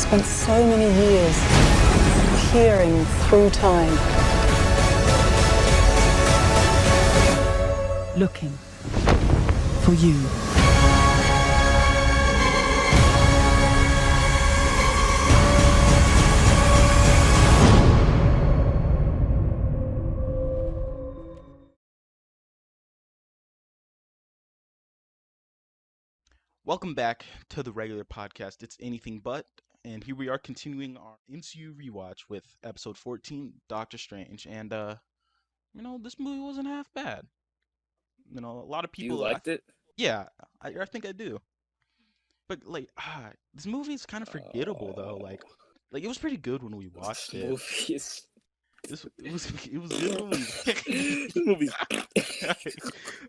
spent so many years peering through time, looking for you. Welcome back to the regular podcast. It's Anything But, and here we are continuing our MCU Rewatch with episode 14, Doctor Strange. And this movie wasn't half bad. A lot of You people, liked it? yeah, I think I do. But this movie is kind of forgettable though. Like it was pretty good when we This watched it. movie is. It was good when we. This movie's.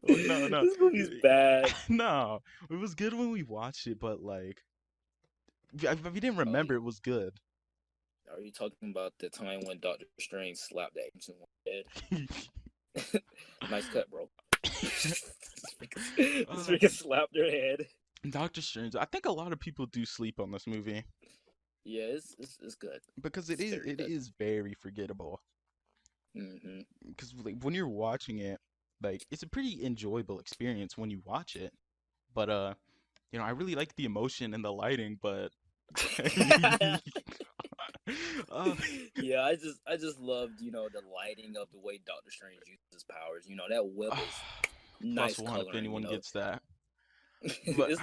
Oh, no. This movie's bad. No, it was good when we watched it, but like, if we didn't remember, it was good. Are you talking about the time when Doctor Strange slapped that ancient one head? Nice cut, bro. This freaking slapped her head. Doctor Strange. I think a lot of people do sleep on this movie Yeah, it's good. because It's very it good. is very forgettable. Mm-hmm. Because like when you're watching it, like it's a pretty enjoyable experience when you watch it. But I really like the emotion and the lighting, but uh, Yeah, I just loved, the lighting of the way Doctor Strange uses his powers. That web is nice +1 if coloring, anyone gets that. But it's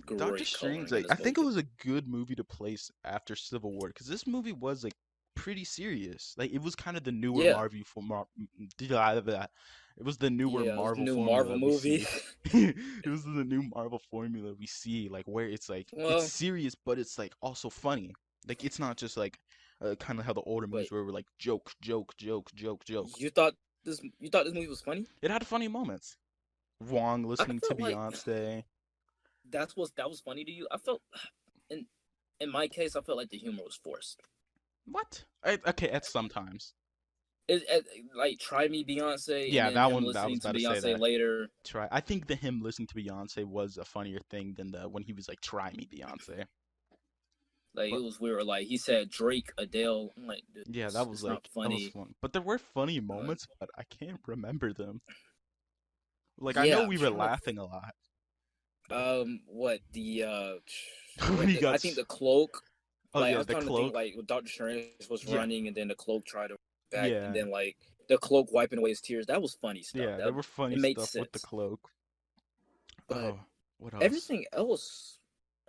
great Doctor Strange, coloring in I this think it movie. was a good movie to place after Civil War because this movie was like pretty serious. Like it was kind of the newer Yeah, Marvel for it was the newer yeah, it was a Marvel new Marvel formula we movie. see. It was the new Marvel formula we see, like where it's like it's Well, serious, but it's like also funny. Like it's not just like kind of how the older movies wait, were like joke, joke, joke, joke, joke. you thought this movie was funny? It had funny moments. Wong I listening to felt like Beyonce. that was funny to you. I felt in in my case, I felt like the humor was forced. What? Okay, at sometimes. Like Try Me Beyonce and Yeah, then that him one. I was listening to about to say Beyonce that. later. Try. I think him listening to Beyonce was a funnier thing than the when he was like, "Try me, Beyonce." Like it But was weird. Like he said Drake, Adele. I'm like, dude, yeah, it's not that was funny. fun. But there were funny Uh, moments, but I can't remember them. Like I know yeah, I'm we were trying to. laughing a lot What the when he I got. think the cloak. Oh Like I yeah, was the trying to think cloak. like when Doctor Strange was Yeah, running and then the cloak tried to back and yeah, then like the cloak wiping away his tears. That was funny stuff. yeah. There That were funny it made stuff with the sense. cloak. But Oh, what else? everything else,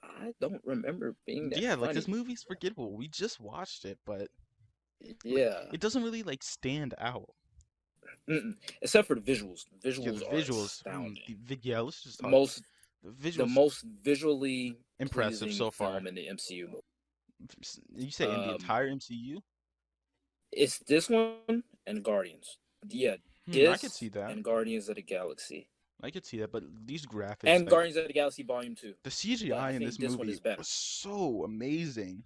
I don't remember being that Yeah, like this funny. movie's forgettable. We just watched it, but like Yeah, it doesn't really like stand out. Mm-mm. Except for the visuals. The Yeah, the visuals are visuals. astounding. Yeah, let's just The talk. most The the visuals most visually impressive pleasing so far. film in the MCU movie. You say in the Um, entire MCU? it's this one and Guardians. Yeah, I could this see that. and Guardians of the Galaxy I could see that, but these graphics, and like Guardians of the Galaxy Volume Two. the But CGI I in this think this one movie is better. was so amazing.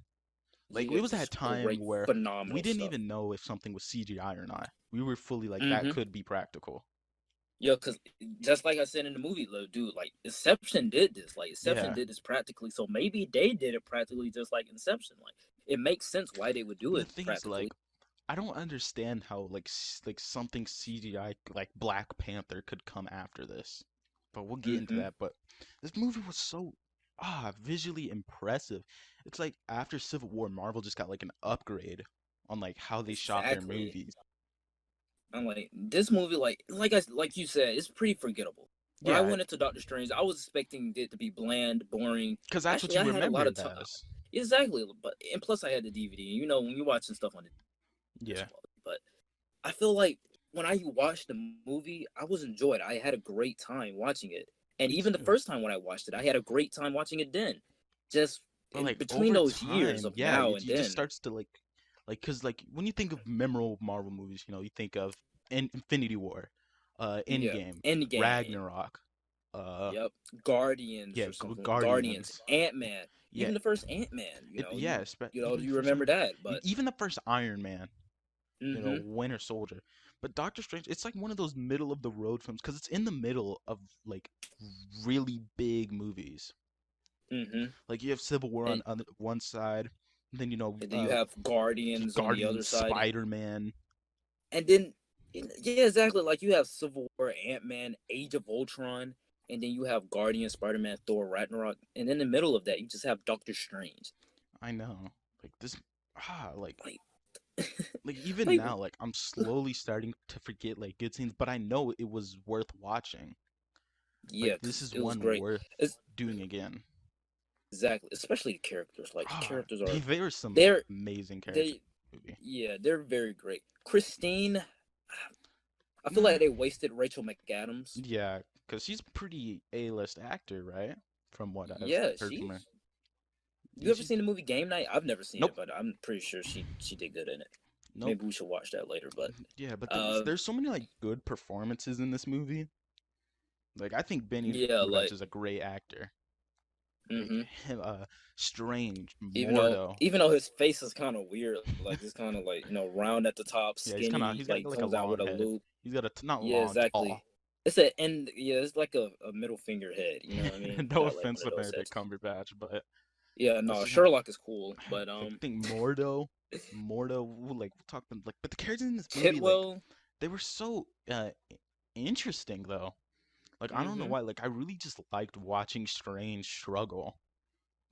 Like Yeah, it was this at is time great, where we phenomenal didn't stuff. even know if something was CGI or not. We were fully like that Mm-hmm. could be practical. Yeah, because just like I said in the movie, dude, like Inception did this. Like Inception Yeah. did this practically, so maybe they did it practically just like Inception. Like it makes sense why they would do And the it thing is, practically. like, I don't understand how like something CGI like Black Panther could come after this. But we'll get into Mm-hmm. that. But this movie was so visually impressive. It's like after Civil War, Marvel just got like an upgrade on like how they shot their Exactly. movies. I'm like this movie, like you said, it's pretty forgettable. When I Yeah, went into Doctor Strange, I was expecting it to be bland, boring. because that's what Actually, you I had a remember lot of it time. as. Exactly, but and plus I had the DVD. When you're watching stuff on the Yeah. but I feel like when I watched the movie, I was enjoyed. I had a great time watching it, and Me even the too. first time when I watched it, I had a great time watching it. Then, just But in like between over those years time, of yeah, now and you just then, starts to because like when you think of memorable Marvel movies, you think of Infinity War, yeah, Endgame, Endgame, Ragnarok, uh, yep, Guardians yeah, or something, Guardians, Guardians, Ant Man, yeah, even the first Ant Man. yeah, even the You first remember one, that, but even the first Iron Man, mm-hmm, Winter Soldier. But Doctor Strange, it's like one of those middle of the road films because it's in the middle of like really big movies. Mm-hmm. Like you have Civil War And, on one side, and then and then you have Guardians on the other Guardians, side, Spider-Man. and then yeah, exactly. Like you have Civil War, Ant-Man, Age of Ultron, and then you have Guardians, Spider-Man, Thor, Ragnarok, and in the middle of that, you just have Doctor Strange. I know. Like this like Like, even like now, like I'm slowly starting to forget like good scenes, but I know it was worth watching. yeah, Like this because is it was one great. worth It's doing again. exactly, especially the characters. Like the Ah, characters are there are some they're amazing characters they in the movie. yeah they're very great. Christine, I feel Nah, like they wasted Rachel McAdams. yeah, because she's a pretty A-list actor, right? From what I've Yeah, heard from her. You Yeah, ever seen the movie Game Night? I've never seen it, nope, but I'm pretty sure she did good in it. nope. Maybe we should watch that later. But Yeah, but uh, there's so many like good performances in this movie. Like I think Benny yeah, Cumberbatch like is a great actor. Like hmm him, Strange, even though Mordo. even though his face is kind of weird, like it's kind of like round at the top, Yeah, he's kind of skinny, he's got like like a comes out long with a head. loop. He's got a not Yeah, long, exactly. tall. It's a end. Yeah, it's like a middle finger head. You know what I mean? No Got like offense one of to those Benedict heads. Cumberbatch, but Yeah, this no, is like Sherlock is cool, but I think Mordo, like we'll talk about like, but the characters in this movie, like Tidwell. they were so interesting though. Like I don't know Mm-hmm. why, like I really just liked watching Strange struggle.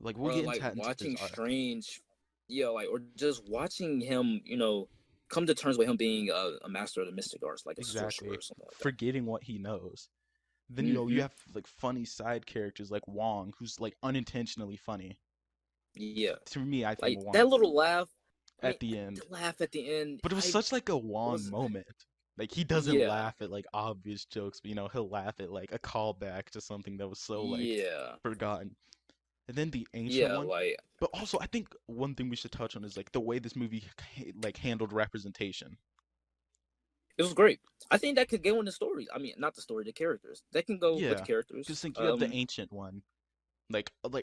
Like we'll Bro, get like into his watching arc. Strange, yeah, like or just watching him, come to terms with him being a master of the mystic arts, like a sorcerer Exactly, or something like that. forgetting what he knows. Then you Mm-hmm. have like funny side characters like Wong, who's like unintentionally funny. Yeah, To me, I think like Wong that little laugh. I mean, at the end, the laugh at the end. but it was I such like a Wong was, moment. Like he doesn't yeah, laugh at like obvious jokes, but he'll laugh at like a callback to something that was so like yeah, forgotten. And then the ancient yeah. one. Like But also, I think one thing we should touch on is like the way this movie like handled representation. it was great. I think that could go in the story. I mean, not the story, the characters. That can go with the Yeah, characters. because like you have the ancient one,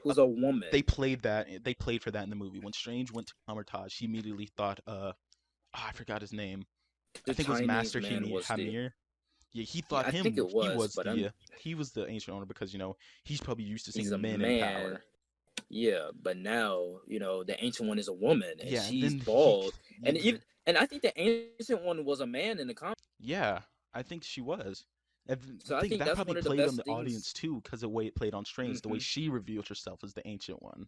Who's a woman? they played that they played for that in the movie. When Strange went to Kamar-Taj, he immediately thought I forgot his name. I The think it was Chinese Master man was the. Hamir. Yeah, he Yeah, thought I think it he was, was but I'm. the ancient owner because he's probably used to He's seeing a men in man. power. Yeah, but now the ancient one is a woman and Yeah, and she's then bald, and I think the ancient one was a man in the comic. yeah, I think she was. And I So I think think that that's probably one of the played on best the audience things. too, because the way it played on Strange, the way Mhm. she revealed herself as the ancient one.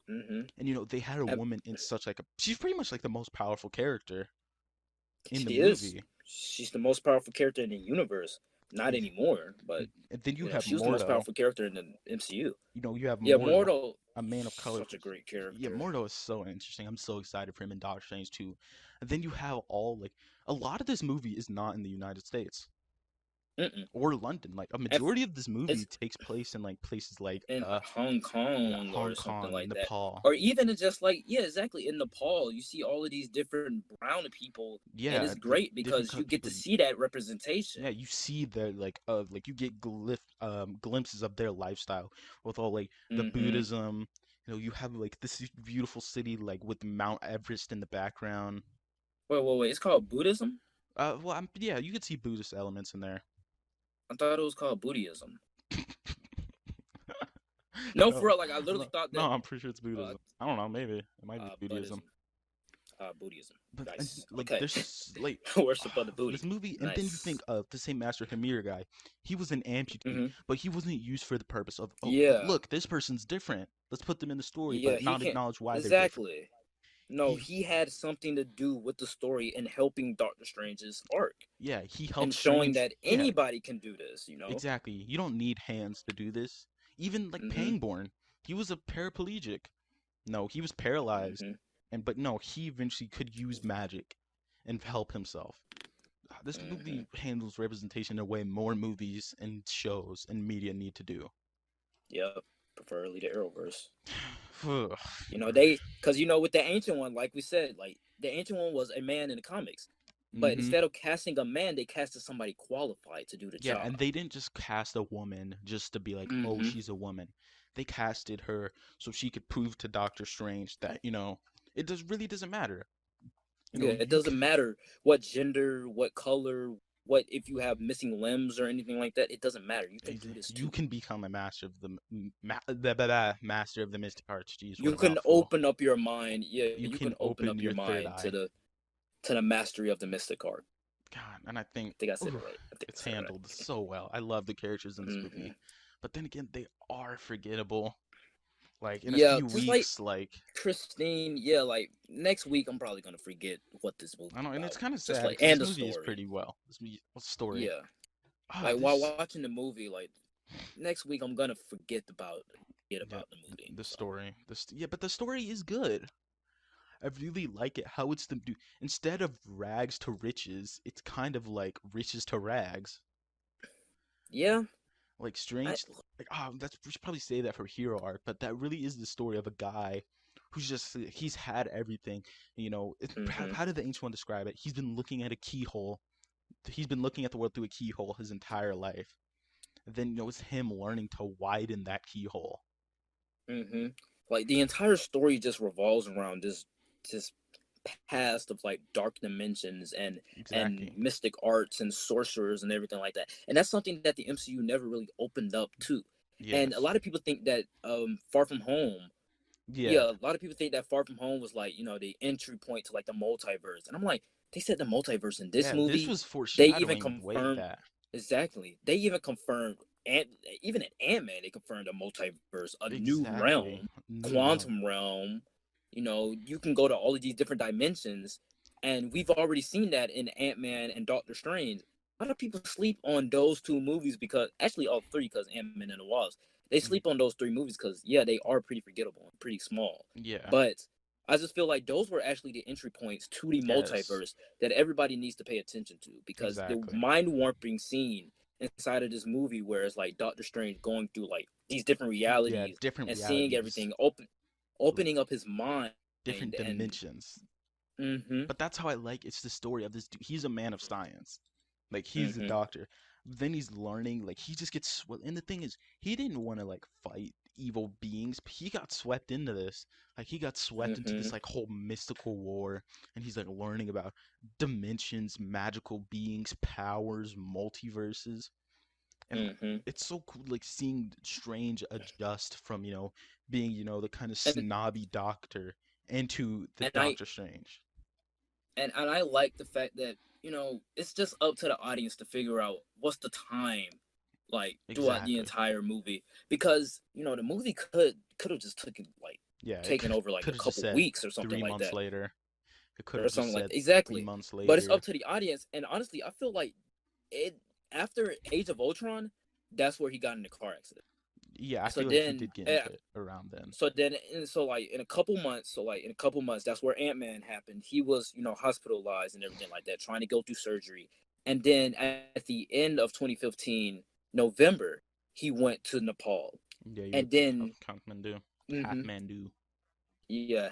Mhm. And they had a And woman in such like a she's pretty much like the most powerful character in the she is. movie. She's the most powerful character in the universe. Not And, anymore, but and then you have she was the most Mordo. powerful character in the MCU. You have Yeah, Mordo, Mordo, a man of color. such a great Yeah, character. Mordo is so interesting. I'm so excited for him in Doctor Strange too. And then you have all like a lot of this movie is not in the United States Mm-mm. or London. Like a And majority of this movie it's takes place in like places like in Hong Kong Hong or something Kong, like that, Nepal. or even in just like yeah, exactly in Nepal, you see all of these different brown people, and Yeah, it's like great different because you get people. to see that representation. Yeah, you see the like you get glimpses of their lifestyle with all like the Mm-hmm. Buddhism. You have like this beautiful city like with Mount Everest in the background. Wait, it's called Buddhism. Well, yeah, you could see Buddhist elements in there. I thought it was called Buddhism. No, No, for real, like I literally no, thought no, that I'm pretty sure it's Buddhism. I don't know, maybe it might be Buddhism. Buddhism. Buddhism. But Nice. like, Okay. there's like Worship of the this booty. movie, and then you think Nice. of the same Master Hamir guy. He was an amputee, Mm-hmm. but he wasn't used for the purpose of, oh, Yeah. look, this person's different. Let's put them in the story, Yeah, but he not can't acknowledge why they're different. exactly. No, He, he had something to do with the story and helping Doctor Strange's arc yeah, he and helped showing Strange. that Yeah, anybody can do this. exactly. You don't need hands to do this. Even like Mm-hmm. Pangborn, he was a paraplegic. No, he was paralyzed, Mm-hmm. but no, he eventually could use magic and help himself. This Mm-hmm. movie handles representation in a way more movies and shows and media need to do. Yep. Preferably the Arrowverse. Ugh. Because with the ancient one, like we said, like the ancient one was a man in the comics, but Mm-hmm. instead of casting a man, they casted somebody qualified to do the Yeah, job. and they didn't just cast a woman just to be like, oh, Mm-hmm. she's a woman. They casted her so she could prove to Doctor Strange that, it really doesn't matter. Yeah, it You doesn't matter what gender, what color, what if you have missing limbs or anything like that. It doesn't matter. You can do this You too. can become a master of master of the mystic arts. Jeez, what You a can mouthful. open up your mind. Yeah, You you can can open open up your your third mind eye. to the mastery of the mystic art. God, and I I think think I said it oof, right. I think I it's said it handled so well. I love the characters in this right. movie, but then again, they are forgettable. Like in a Yeah, few just like weeks, like Christine. Yeah, like next week I'm probably gonna forget what this I movie's don't know, and it's about. kind of Just sad like because and this the movie is story. pretty well. This movie, story. Yeah, Ah, like while this watching the movie, like next week I'm gonna forget yeah, about the movie. the So story. Yeah, but the story is good. I really like it how it's them do instead of rags to riches, it's kind of like riches to rags. yeah, Like I strange, like that's we should probably say that for hero arc, but that really is the story of a guy who's just he's had everything. You know, mm-hmm, how did the ancient one describe it? He's been looking at a keyhole. He's been looking at the world through a keyhole his entire life. Then it's him learning to widen that keyhole. mm-hmm. Like the entire story just revolves around this past of like dark dimensions and Exactly. mystic arts and sorcerers and everything like that. And that's something that the MCU never really opened up to. And a Yes. lot of people think that Far From Home, Yeah. yeah, a lot of people think that Far From Home was like, the entry point to like the multiverse. And I'm like, they said the multiverse in this Yeah. This movie. was They even foreshadowing way confirmed that. exactly. They even confirmed and even in Ant-Man they confirmed a multiverse, a new Exactly. realm, New realm. quantum realm. You can go to all of these different dimensions, and we've already seen that in Ant-Man and Doctor Strange. A lot of people sleep on those two movies because actually all three, because Ant-Man and the Wasp. They Mhm. sleep on those three movies because yeah, they are pretty forgettable and pretty small. Yeah. But I just feel like those were actually the entry points to the Yes. multiverse that everybody needs to pay attention to, because the Exactly. mind warping scene inside of this movie where it's like Doctor Strange going through like these different Yeah. realities Different and seeing realities. everything opening up his mind Different and dimensions. mm-hmm, But that's how I like it's the story of this dude. He's a man of science. Like he's a mm-hmm, doctor. Then he's learning, like he just gets and the thing is, he didn't want to like fight evil beings. He got swept into this. Like he got swept into mm-hmm, this like whole mystical war and he's like learning about dimensions, magical beings, powers, multiverses. And mm-hmm. it's so cool like seeing Strange adjust from, being, the kind of and snobby doctor into the and I Doctor Strange. and I like the fact that it's just up to the audience to figure out what's the time like throughout the Exactly. entire movie, because the movie could have just Yeah, it taken over like could a have just couple said weeks or something three like months that, later. It could or have just something like said that. 3 Exactly. months But it's up later. to the audience, and honestly I feel like it after Age of Ultron, that's where he got in a car accident. Yeah, I So feel like he then did get into it around then. like in a couple months, that's where Ant-Man happened. He was hospitalized and everything like that, trying to go through surgery. And then at the end of 2015 November, he went to Nepal. Yeah, you And went to then Kathmandu. mm-hmm, Kathmandu. yeah.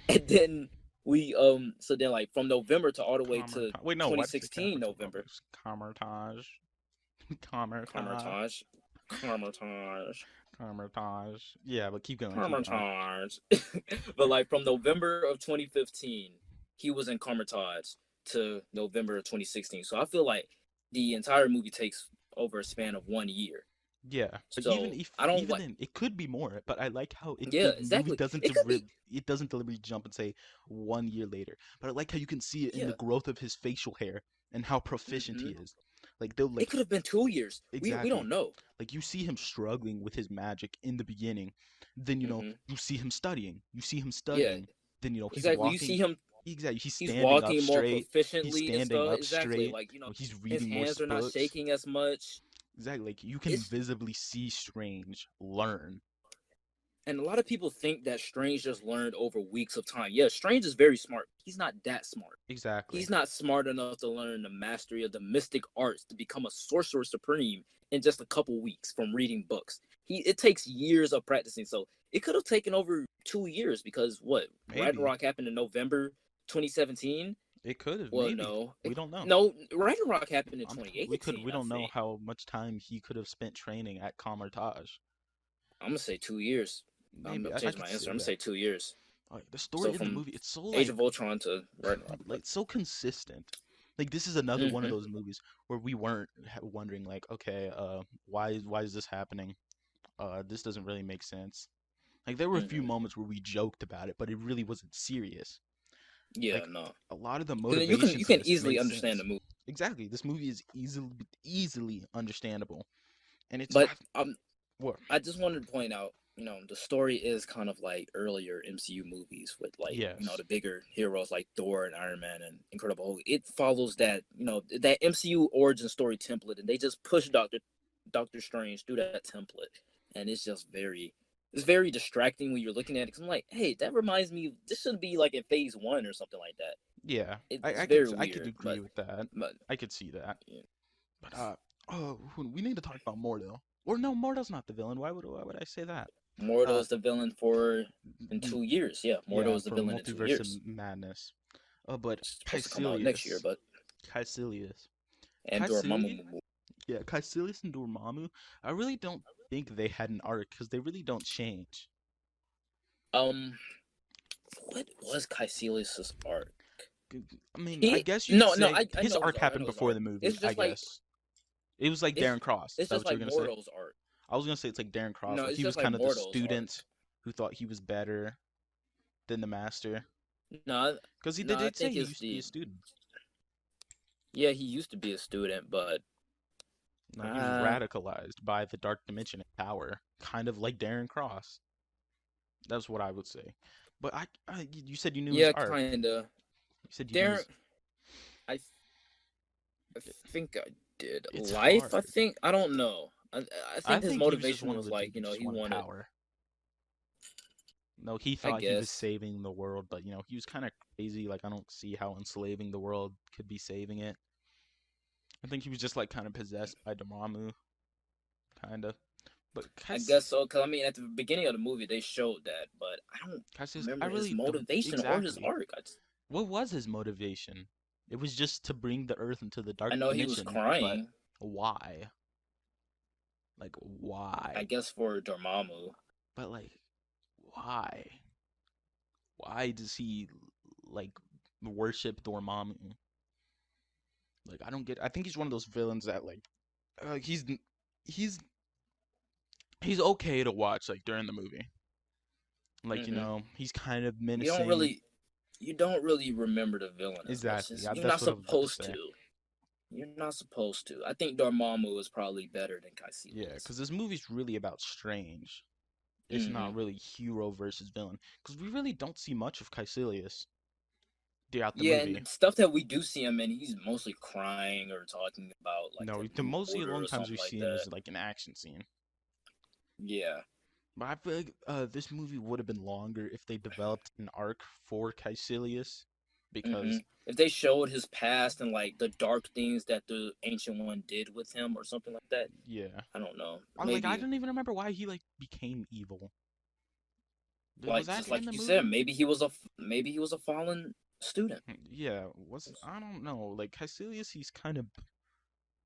And then we so then like from November to all the way to Kamertage. Wait, no, why did you say 2016 November. Kamertage? Kamertage. Carmitage. Carmitage. Kamertage. Yeah, but keep going, keep going. Carmitage. But like from November of 2015, he was in Carmitage to November of 2016. So I feel like the entire movie takes over a span of 1 year. Yeah, but even So if I don't even like. then, it could be more. But I like how Yeah, the movie exactly. It could be. it doesn't deliberately jump and say 1 year later. But I like how you can see it in the Yeah. growth of his facial hair and how proficient he Hmm. is. Like they'll It like could have been 2 years. We exactly don't know. like you see him struggling with his magic in the beginning, then Hmm. you see him studying. You see him Yeah, studying. Then he's exactly. You see walking. him. Exactly, he's He's standing up walking more straight. He's proficiently and standing stuff. up Exactly. straight. Like He's his reading more hands are not books. shaking as much. Exactly, like you can It's visibly see Strange learn. And a lot of people think that Strange just learned over weeks of time. Yeah, Strange is very smart. He's not that smart. Exactly. He's not smart enough to learn the mastery of the mystic arts to become a sorcerer supreme in just a couple weeks from reading books. It takes years of practicing. So it could have taken over 2 years, because what Maybe. Ragnarok happened in November 2017. It could have, Well, maybe. no, We don't know. no, Ragnarok happened in We 2018. I don't know think. how much time he could have spent training at Comertage. I'm gonna say 2 years. I'm Maybe gonna I change could my answer. say I'm gonna that. say 2 years. Like the So story in the from movie, it's so Age of Ultron to Ragnarok. like so consistent. Like this is another one of Mm-hmm. those movies where we weren't wondering like, okay, why is this happening? This doesn't really make sense. Like there were a few Mm-hmm. moments where we joked about it, but it really wasn't serious. Yeah, Like no. a lot of the You motivations in can this easily make understand the sense. movie, Exactly, this movie is easily understandable, and it's but what? I just wanted to point out, the story is kind of like earlier MCU movies with like, Yes, the bigger heroes like Thor and Iron Man and Incredible Hulk. It follows that, that MCU origin story template, and they just push Doctor Strange through that template, and it's very distracting when you're looking at it. Cause I'm like, hey, that reminds me, this should be like in Phase 1 or something like that. yeah, It's very I could weird, agree with that. but I could see that, yeah. but oh, we need to talk about Mordo. Or no, Mordo's not the villain. Why would I say that? Mordo Uh, is the villain for in m- 2 years. Yeah, Mordo yeah, is the for villain in two Multiverse of years. Madness. But It's supposed to come out next year, Caecilius, but Caecilius, and Caecilius, Dormammu. yeah, Caecilius and Dormammu. I really don't think they had an arc because they really don't change. Um, what was Caecilius's arc? I mean, I He guess you could no no say I his know his arc arc. I happened know his before arc. the movie. It's I just like guess it was like it's Darren Cross. Is it's that just what you like were gonna say? Mordo's arc. I was gonna say it's like Darren Cross, No, where it's he was just like kind of the Mordo's arc. student who thought he was better than the master. No, Because no, they I did say think he it's used to be a the student. yeah. He used to be a student, but No, he was uh, radicalized by the Dark Dimension and power, kind of like Darren Cross. That's what I would say. But you said you knew his yeah, arc. kinda. You said you knew There, his. I I think I did. It's Life, I hard. think. I don't know. I I think his think he was just motivation one of was the like, dudes who just he wanted wanted. power. No, he I thought he was guess. saving the world, but he was kind of crazy. Like I don't see how enslaving the world could be saving it. I think he was just like kind of possessed by Dormammu, kind of. But I guess so. Cause I mean, at the beginning of the movie, they showed that, but I don't Cassius, I remember his really don't motivation or his exactly. arc. What was his motivation? It was just to bring the Earth into the I Dark know he was Dimension, but crying. why? Like I why? guess for Dormammu. But like why? Why does he like worship Dormammu? Like I don't get. I think he's one of those villains that like he's he's okay to watch like during the movie. Like Hmm. he's kind of You don't menacing. really, you don't really remember the villain as much. Exactly. Yeah, You're that's not what I was about to supposed say. to. You're not supposed to. I think Dormammu is probably better than Yeah, Caecilius. because this movie's really about Strange. It's Hmm. not really hero versus villain. Because we really don't see much of Caecilius throughout the Yeah, movie. and stuff that we do see him in, he's mostly crying or talking about like No, a the new mostly order long or times we something like see him that. is like an action scene. Yeah. But I feel like this movie would have been longer if they developed an arc for Caecilius. Hmm. Because, If they showed his past and like the dark things that the ancient one did with him or something like that, yeah. I don't know. I Maybe don't even remember why he like became evil. Was like that just in like the you said, movie? maybe he was a fallen student. Yeah, I don't know. Like Caecilius, he's kind of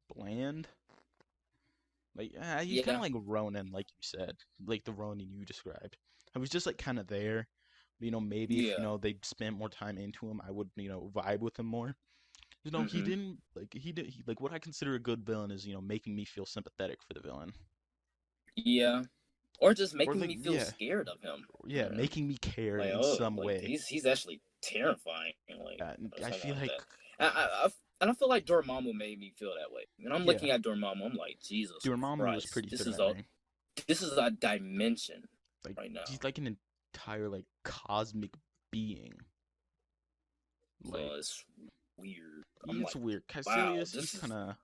bland. Like he's kind of Yeah. like Ronan, like you said, like the Ronan you described. I was just like kind of there. Maybe if Yeah. they spent more time into him, I would vibe with him more. He Hmm. didn't like like what I consider a good villain is making me feel sympathetic for the villain, Yeah. Or just or making like me feel scared of him. yeah, making me care Like, in oh, some like way. he's actually terrifying, like And or I something feel like like that. And I feel like Dormammu made me feel that way. When I'm yeah, looking at Dormammu, I'm like, Jesus Dormammu was Christ, pretty threatening. this is a dimension Like right now. he's like an entire like cosmic being. Like So it's weird. I'm it's like, weird. wow, Caecilius, he's this is. kind of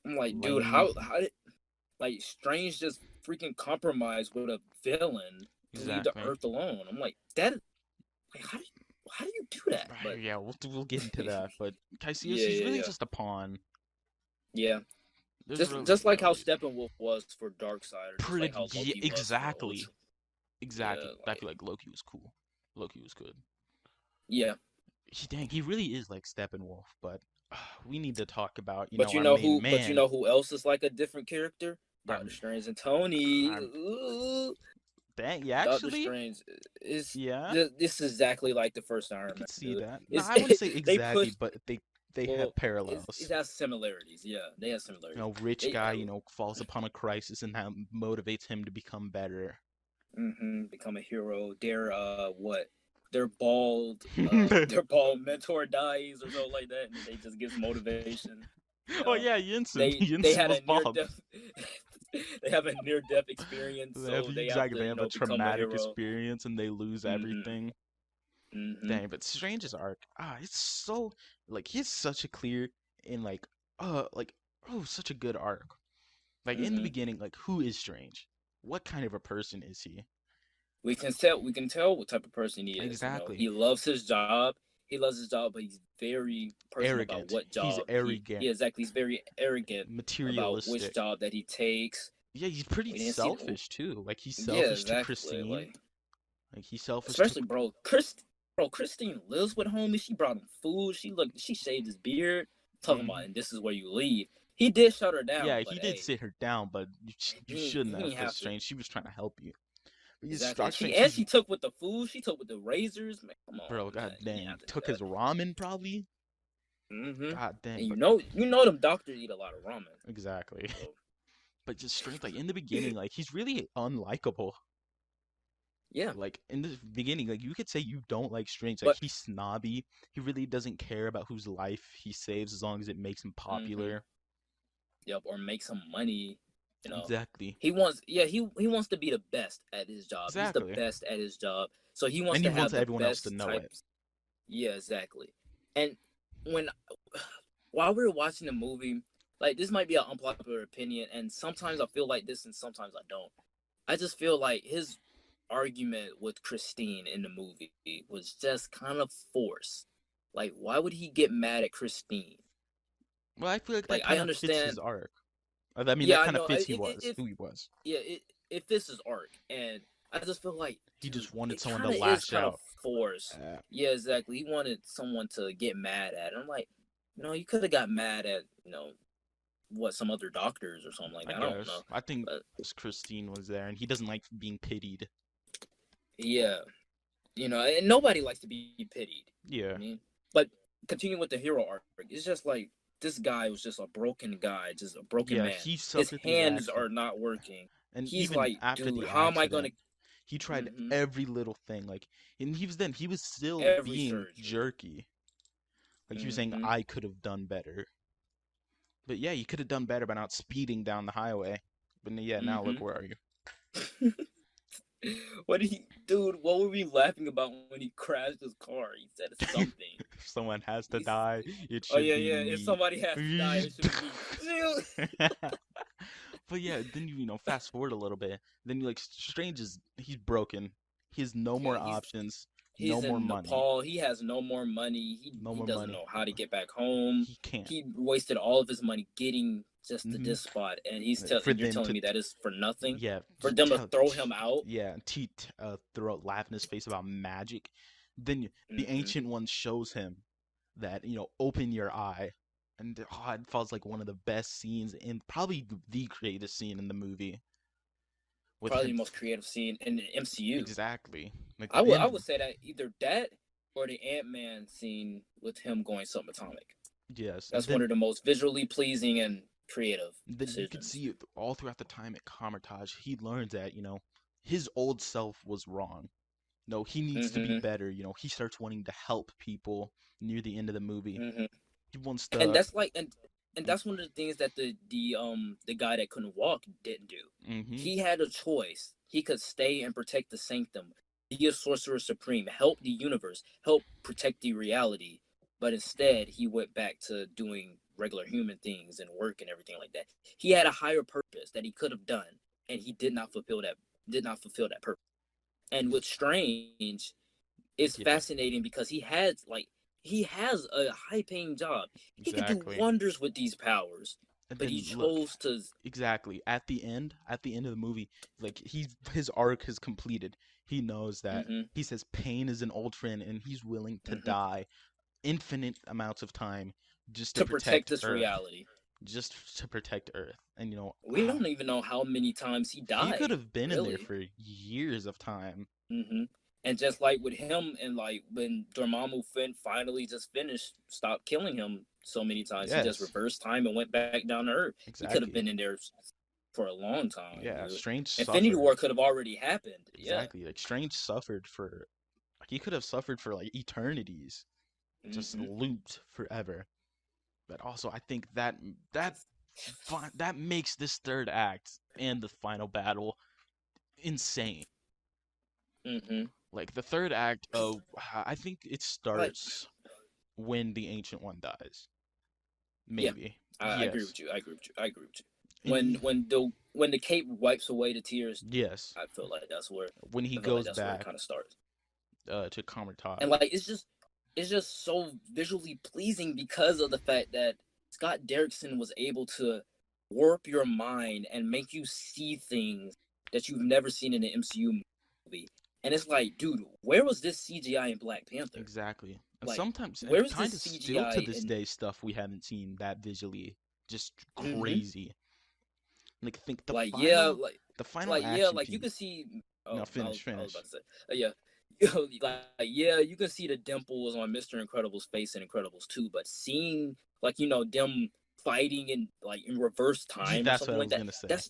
I'm like, dude, lame. how did like Strange just freaking compromise with a villain to leave the Exactly. Earth alone? I'm like, that. Like, how do you do that? But Yeah, we'll get into that. But Caecilius, yeah, he's yeah, really yeah, just a pawn. yeah. There's really Just like no how reason. Steppenwolf was for Darkseid, or just like how Pretty Loki was for exactly, Ultron. exactly. Yeah, I like feel like Loki was cool. Loki was good. yeah. He really is like Steppenwolf. But we need to talk about But our main you man. know who else is like a different character? I'm, Doctor Strange and Tony. I'm. Ooh. Dang, Doctor actually, Strange is yeah, this is exactly like the first I Iron Man, could see dude. that. No, It's I wouldn't say they exactly, pushed but they Well, have parallels. it has similarities. Yeah, they have You similarities. know, rich They guy, falls upon a crisis and that motivates him to become better. become a hero. Their bald their bald mentor dies or something like that, and they just gives motivation. You Oh know, yeah, Yinsen. they Yinsen had was a near bald. death. They have a near death experience, so they have Exactly. to They have a become a traumatic hero. experience and they lose hmm everything. hmm Dang, but Strange's arc, it's so like he's such a clear and like such a good arc. Like in the hmm beginning, like who is Strange? What kind of a person is he? We can tell what type of person he is. Exactly. He loves his job. He loves his job, but he's very personal about Arrogant. what He's job arrogant, exactly. He's very arrogant about which materialistic. job that he takes. Yeah, he's pretty We didn't see the selfish too. Like he's Yeah, selfish to exactly. Christine. Like he's selfish to Especially Christine lives with homie. She brought him food. She shaved his beard. Talking about, Mhm. and this is where you leave. He did shut her down, Yeah, but he did hey, sit her down, but you he shouldn't have didn't because have to. Strange, she was trying to help you. But he's Exactly. And Strange, she took with the food. She took with the razors. Man, come bro, on, man. god You didn't dang, have to do took his that. ramen probably. Mm-hmm. God dang, And but you know them doctors eat a lot of ramen. exactly. So But just Strange, like in the beginning, like he's really unlikable. yeah, Like in the beginning, like you could say you don't like Strange. Like but he's snobby. He really doesn't care about whose life he saves as long as it makes him mm-hmm. popular. Yep, or make some money. You know, Exactly. he wants to be the best at his job. He's the Exactly. best at his job, so he wants And he to wants have the everyone else to best know it. types. Yeah, exactly. And when while we were watching the movie, like this might be an unpopular opinion, and sometimes I feel like this, and sometimes I don't. I just feel like his argument with Christine in the movie was just kind of forced. Like, why would he get mad at Christine? Well, I feel like Like, that I kind of fits his understand. arc. I mean, Yeah, that I kind of know. fits who he was. Yeah, it fits his arc, and I just feel like, He dude, just wanted it someone to kind of is lash kind of out. forced. Yeah, exactly. He wanted someone to get mad at. And I'm like, you could have got mad at, what, some other doctors or something like I that. I don't know. guess. I think But Christine was there, and he doesn't like being pitied. yeah, and nobody likes to be pitied. Yeah. I mean, but continuing with the hero arc, it's just like this guy was just a broken guy, just a broken Yeah, man. he His suffered this hands accident. are not working. And He's even like, after dude, the how am I gonna? accident, he tried Mm-hmm, every little thing. Like, and he was still every being surgery. jerky. Like, he was saying, Mm-hmm. I could have done better. But yeah, you could have done better by not speeding down the highway. But yeah, now look, where are you? Dude, what were we laughing about when he crashed his car? He said something. If someone has to He's, die, it oh should yeah, be yeah. If me. somebody has to die, it should be me. But yeah, then fast forward a little bit. Then you like Strange he's broken. He has no Yeah, more options, no he's more in money, Nepal. He has no more money. no He more doesn't money. know how to get back home. He can't. He wasted all of his money getting just to Hmm this spot, and For you're them telling to me that is for nothing, yeah, for just them to throw him out. yeah, throw laugh in his face about magic. Then the hmm ancient one shows him that open your eye, and it falls like one of the best scenes in probably the greatest scene in the movie with Probably him. the most creative scene in the MCU. Exactly, like I then would say that either that or the Ant-Man scene with him going subatomic. yes, and That's one of the most visually pleasing and creative then you could decisions. see it all throughout the time at Comertage. He learns that his old self was wrong. No, he needs to be hmm better. He starts wanting to help people near the end of the movie. hmm He wants And to. that's like and that's one of the things that the guy that couldn't walk didn't do. Hmm He had a choice. He could stay and protect the sanctum, be a sorcerer supreme, help the universe, help protect the reality. But instead, he went back to doing regular human things and work and everything like that. He had a higher purpose that he could have done, and he did not fulfill that. Did not fulfill that purpose. And with Strange, it's Yeah, fascinating because he has a high paying job. He could do exactly. wonders with these powers, And but he then look, chose to. exactly at the end of the movie, like his arc is completed. He knows that hmm he says pain is an old friend, and he's willing to hmm die infinite amounts of time just to to protect protect this Earth, reality. just to protect Earth. And We don't even know how many times he he could died, have been in there really. for years of time. hmm And just like with him, and like when Dormammu finally just finished, stopped killing him, so many times. He just Yes, reversed time and went back down to Earth. He could have exactly. been in there for a long time, Yeah, dude. Strange Infinity suffered. War could have already happened. Yeah. Exactly. Like Strange suffered for like he could have suffered for like eternities, just Hmm. looped forever. But also I think that makes this third act and the final battle insane. Hmm. Like the third act of I think it Like, starts when the Ancient One dies. yeah, Maybe. I agree Yes. with you. I agree with you. I agree with you. And When the cape wipes away the tears, yes, I feel like that's where when he I feel like goes that's where it back kind of starts. to And Kamertage. like it's just so visually pleasing because of the fact that Scott Derrickson was able to warp your mind and make you see things that you've never seen in an MCU movie. And it's like, dude, where was this CGI in Black Panther? Exactly. And Like, sometimes, and where was kind this of still to CGI this in? day, stuff we haven't seen that visually just Hmm. crazy. Like think Like, yeah, the final like yeah, action like you piece. can see. No, Oh, finish, I was about finish. to say, yeah, like yeah, you can see the dimples on Mister Incredible's face in Incredibles 2, but seeing like them fighting in like in reverse time or That's what something I like was that, gonna say.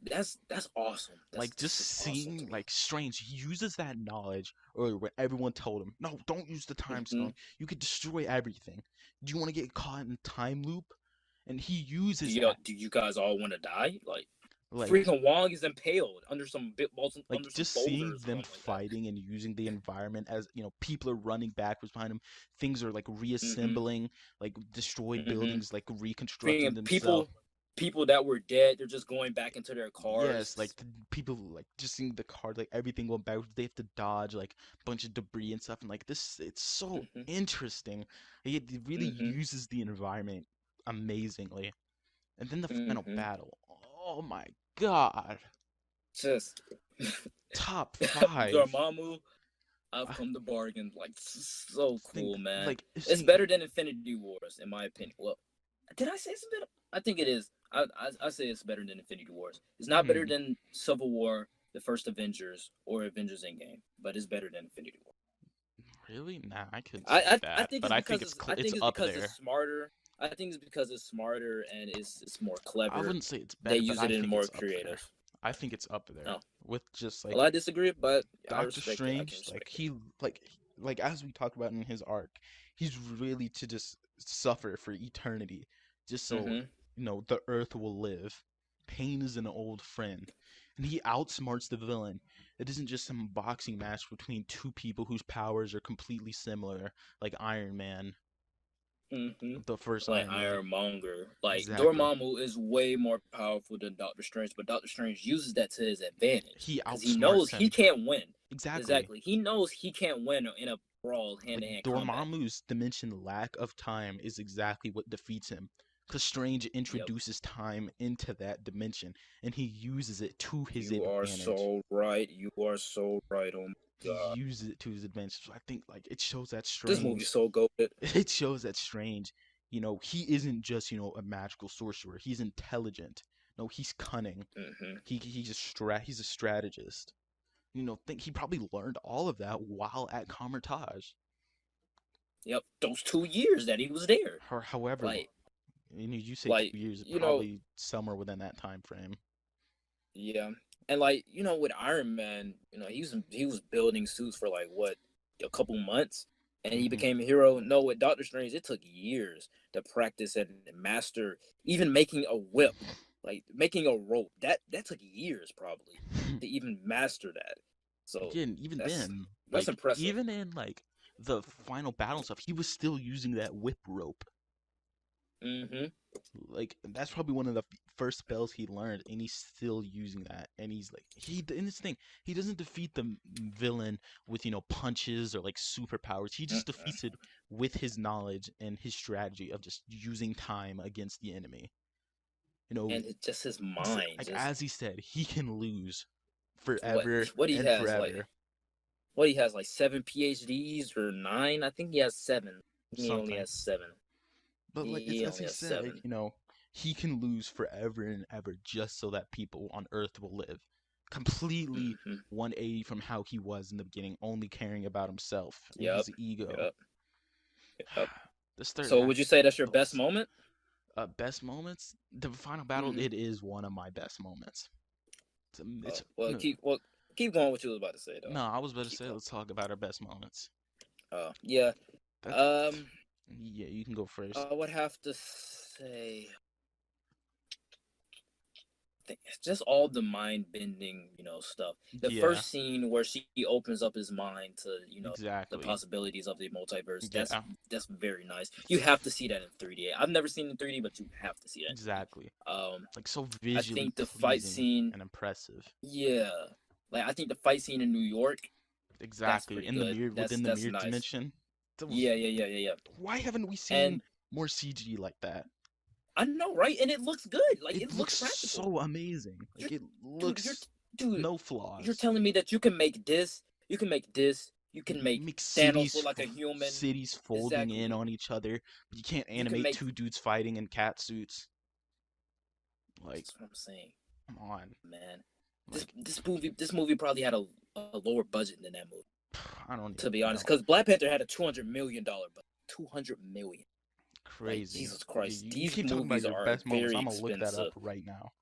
that's awesome. Like That's just just awesome to seeing me. like Strange, he uses that knowledge earlier when everyone told him, no, don't use the time Hmm. stone. You could destroy everything. Do you want to get caught in a time loop? And he uses that. Do you guys all want to die? Like Like freaking Wong is impaled like under some just seeing boulders or them something like that. fighting and using the environment as people are running backwards behind them, things are like Hmm. reassembling, like destroyed Hmm. buildings like reconstructing Freaking themselves. people that were dead, they're just going back into their Yes, like cars. the people like just seeing the car, like everything going backwards, they have to dodge like a bunch of debris and stuff, and like this it's so Hmm. interesting. It really Hmm. uses the environment amazingly. And then the final Hmm. battle, oh my god, Just top five. Dormammu, I've I come to bargain. Like so think cool, man. like It's seeing better than Infinity Wars, in my opinion. Well, did I say it's better? I think it is. I say it's better than Infinity Wars. It's not better hmm, than Civil War, the first Avengers, or Avengers Endgame, but it's better than Infinity War. really? Nah, I couldn't say I that, think but it's I think because it's I it's think it's up because it's there. smarter. I think it's because it's smarter and it's more I clever. wouldn't say it's They better, but use I it in think more it's up there. creative. I think it's up there Oh, with just well, like I disagree, but I Doctor respect it. I can Strange, like respect it. he like as we talked about in his arc, he's really to just suffer for eternity, just so Hmm. the Earth will live. Pain is an old friend, and he outsmarts the villain. It isn't just some boxing match between two people whose powers are completely similar, like Iron Man, Hmm. the first Like Iron Man. Like Ironmonger. Like exactly, Dormammu is way more powerful than Doctor Strange, but Doctor Strange uses that to his advantage he because he knows outsmarts he him. can't win. Exactly. Exactly, he knows he can't win in a brawl, hand Like to hand combat. Dormammu's dimension lack of time is exactly what defeats him. Because Strange Yep, introduces time into that dimension and he uses it to his you are advantage. so right. You are so right. Oh my He god, uses it to his advantage. So I think like it shows that this movie's Strange so goated. it shows that Strange, he isn't just, a magical sorcerer. He's intelligent. No, he's cunning. Hmm. He's a strategist. Think he probably learned all of that while at Comertage. Yep, those 2 years that he was there, Or however long. like, You say like 2 years, you know, probably somewhere within that time frame. yeah, and like with Iron Man, he was building suits for like what, a couple months, and he Hmm. became a hero. No, with Doctor Strange, it took years to practice and master, even making a whip, like making a rope. That took years probably to even master that. So Again, even that's then, that's like impressive. even in like the final battle stuff, he was still using that whip rope. Hmm. Like that's probably one of the first spells he learned, and he's still using that. And he's like, in this thing, he doesn't defeat the villain with punches or like superpowers. He just defeats it with his knowledge and his strategy of just using time against the enemy. You know, And it's just his it's mind, like just as he said, he can lose what forever what he and has like. forever. What he has like 7 PhDs or 9? I think he has 7. He only Something. has 7. But like it's He as only he has said, like, 7. he can lose forever and ever just so that people on Earth will live. Completely Hmm. 180 from how he was in the beginning, only caring about himself and Yep. his ego. Yep. Yep. This third So act would you say that's your best sucks. moment? Best moments. The final battle. Mm-hmm. It is one of my best moments. It's Well, no, keep going. What you was about to say though. no. I was about to Keep say going. let's talk about our best moments. Yeah. That Um, yeah, you can go first. I would have to say, it's just all the mind bending, stuff. The Yeah, first scene where she opens up his mind to, the exactly. possibilities of the multiverse. Yeah, That's very nice. You have to see that in 3D. I've never seen it in 3D, but you have to see that in 3D. exactly. Um, Like so I visually think the fight pleasing scene, and impressive. yeah, like I think the fight scene in New York, that's Exactly. pretty In the good. mirror, within the That's mirror nice. dimension. That was, Yeah. why haven't we seen And more CG like that? I know, right? And it looks good. Like It it looks looks practical. so amazing. You're, Like it dude, you're looks dude. no You're flaws. telling me that you can make this. You can make this. You You can can make make Thanos look like a human. cities folding in Exactly. on each other, but you can't You can animate make. two dudes fighting in cat suits. Like, That's what I'm saying, come on. man. This Like, this movie probably had a lower budget than that movie. I don't To even be honest, know. because Black Panther had a $200 million budget. 200 million. Like Crazy. Jesus Okay, Christ, you these keep talking about movies your are best moments. very I'm gonna look that up expensive. right now.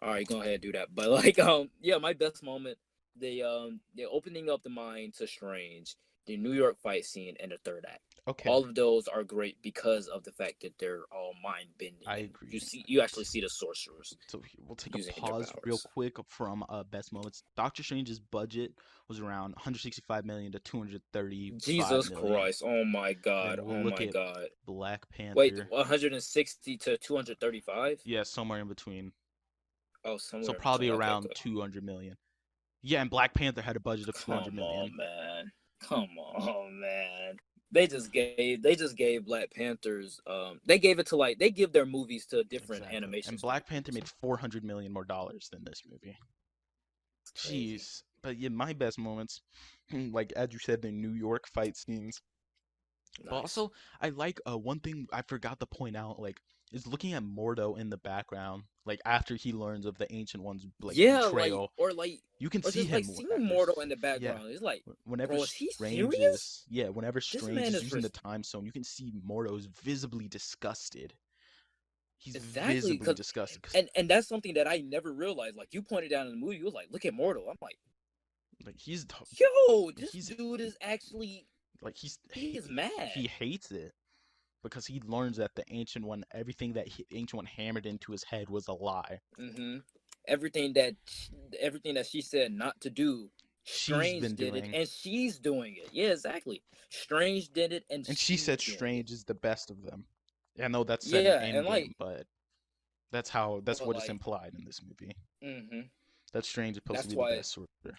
All right, go ahead, do that. But like, yeah, my best moment, the opening up the mind to Strange, the New York fight scene, and the third act. Okay, All of those are great because of the fact that they're all mind bending, I and agree. you actually see the sorcerers So we'll take a using their pause real powers. quick from best moments. Doctor Strange's budget was around 165 million to 235 Jesus million. Christ! Oh my Then God! we'll Oh look my at God! Black Wait, Panther. 160 to 235? Yeah, somewhere in between. Oh, So somewhere in probably between. Okay, around okay. 200 million. Yeah, and Black Panther had a budget of 200 Come million. on, man. Come on, man. They just gave Black Panthers they gave it to they give their movies to different Exactly. animation And Black studios. Panther made 400 million more dollars than this movie. It's crazy. Jeez. But yeah, my best moments, like as you said, the New York fight scenes. But Nice. also, I like one thing I forgot to point out, like, is looking at Mordo in the background, like after he learns of the Ancient One's like Yeah, betrayal. You can or see just like him. seeing Mortal in the Yeah, background. It's like, whenever bro, is he Strange serious? is, yeah, whenever This Strange man is is using the time stone, you can see Mordo is visibly disgusted. He's exactly visibly because disgusted because and that's something that I never realized. Like you pointed out in the movie, you was like, look at Mortal. I'm like, like yo, this he's dude is actually like he is mad. he hates it because he learns that the Ancient One, everything that Ancient One hammered into his head was a lie. Mm-hmm. Everything that she said not to do, She's Strange been did it, doing, and she's doing it. Yeah, exactly. Strange did it, and and she she's said doing it. Strange is the best of them. I know that's said in Yeah, and Endgame, but that's but what is implied in this movie. mm-hmm. That Strange is supposed to That's be the why, best sorcerer.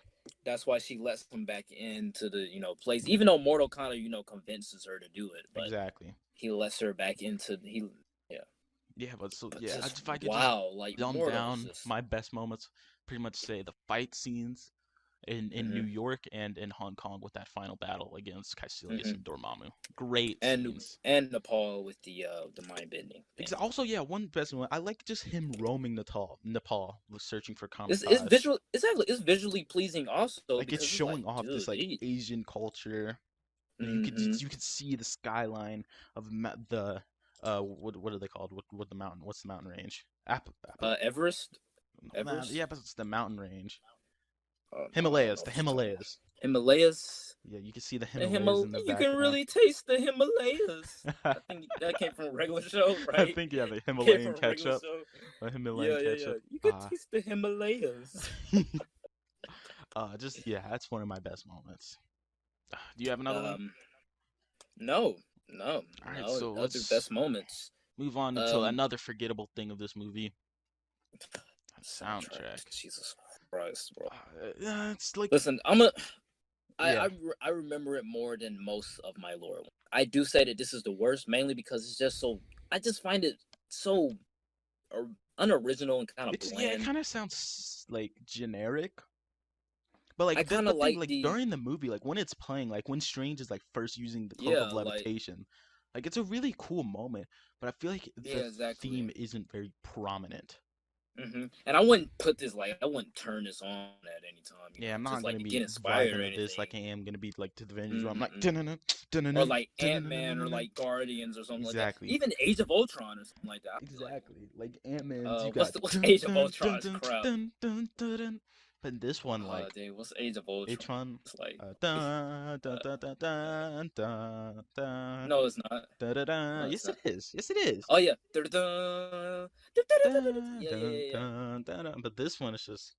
she lets him back into the place, even though Mortal kind of convinces her to do it, but Exactly. he lets her back into yeah. Yeah, but so But yeah, just if I could just wow, like dumb Mortal is down just. my best moments, pretty much say the fight scenes in New Mm-hmm, York and in Hong Kong with that final battle against Caecilius mm-hmm. and Dormammu. Great and scenes. and Nepal with the mind bending thing. Also, yeah, one best one. I like just him roaming Nepal, searching for It's kamikaze. visual. It's visually pleasing also Like it's because it's like, showing off this dude, like Asian culture. mm-hmm. You could see the skyline of the what are they called? What the mountain? What's the mountain range? Everest, Yeah, Everest. but it's the mountain range. No, I don't know Himalayas, the what you're talking about. Himalayas. Himalayas. Yeah, you can see the The Himalayas in the You can background. really taste the Himalayas. I think that came from a regular show, I right? think yeah, the Came Himalayan from a regular ketchup. show. The Himalayan Yeah. ketchup. You could taste the Himalayas. Just yeah, that's one of my best moments. Do you have another one? No, All right, no. so Other let's best moments. move on into Um, another forgettable thing of this movie. soundtrack. Soundtrack. Jesus Christ, bro. It's like Listen, yeah, I remember it more than most of my lore. I do say that this is the worst, mainly because it's just so. I just find it so unoriginal and kind of it bland. kind of sounds like generic. But like I kind the of thing, like like the during the movie, like when it's playing, like when Strange is like first using the cloak yeah, of levitation, like it's a really cool moment. But I feel like yeah, the exactly. theme isn't very prominent. And I wouldn't put this I wouldn't turn this on at any time, Yeah, I'm just not like gonna to be get inspired or vibing to this like anything. I am gonna be like to the Avengers where I'm like Mm-mm. dun-dun-dun, Or dun-dun-dun, like Ant-Man or dun-dun-dun-dun-dun. like Guardians or something like that. Exactly. Even Age of Ultron or something like that. I feel like Exactly. Like Ant-Man's, you got what's dun Age of dun dun Ultron's dun crap? dun dun dun dun. But this one, like Dude, what's Age of Ultron? H1, It's like dun dun uh, dun dun dun dun dun no, it's not. dun dun No, dun. it's Yes, it not. is. Yes, it is. Oh yeah. Dun-dun-dun. Dun-dun-dun-dun-dun. Dun Yeah, yeah, dun yeah, yeah. dun dun dun. But this one is just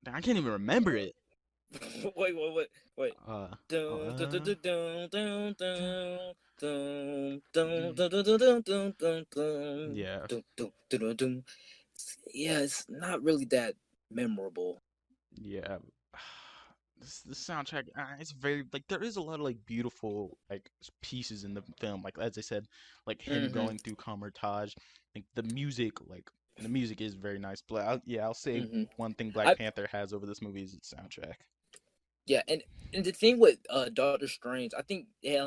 I can't even remember it. Wait. Uh, Dun, dun, dun, uh, dun, dun, dun, dun, dun, dun, dun, dun. dun, dun, dun, dun, dun, dun, Yeah, dun, dun, dun, dun, dun. Yeah, it's not really that memorable. yeah. This soundtrack, it's very like there is a lot of like beautiful like pieces in the film. Like as I said, like him Mm-hmm. going through Carmitage, like the music is very nice. But I'll say Mm-hmm. one thing Black I Panther has over this movie is its soundtrack. Yeah, and the thing with Doctor Strange, I think it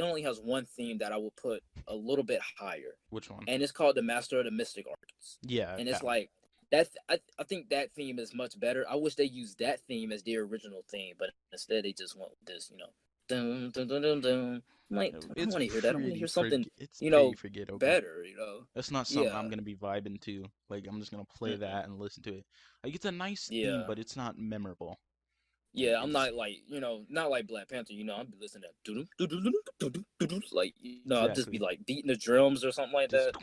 only has one theme that I would put a little bit higher, Which one? and it's called the Master of the Mystic Arts, Yeah, and it's that. like I think that theme is much better. I wish they used that theme as their original theme, but instead they just went with this, dun dun dun dun dun. I'm like, I don't It's want to hear that. I want to pretty hear something, it's pretty forgettable. better. That's not something Yeah, I'm gonna be vibing to. Like I'm just gonna play mm-mm. that and listen to it. Like it's a nice theme, Yeah. but it's not memorable. Like Yeah, I'm it's not like not like Black Panther. I'll be listening to like I'll just be exactly like beating the drums or something like just that.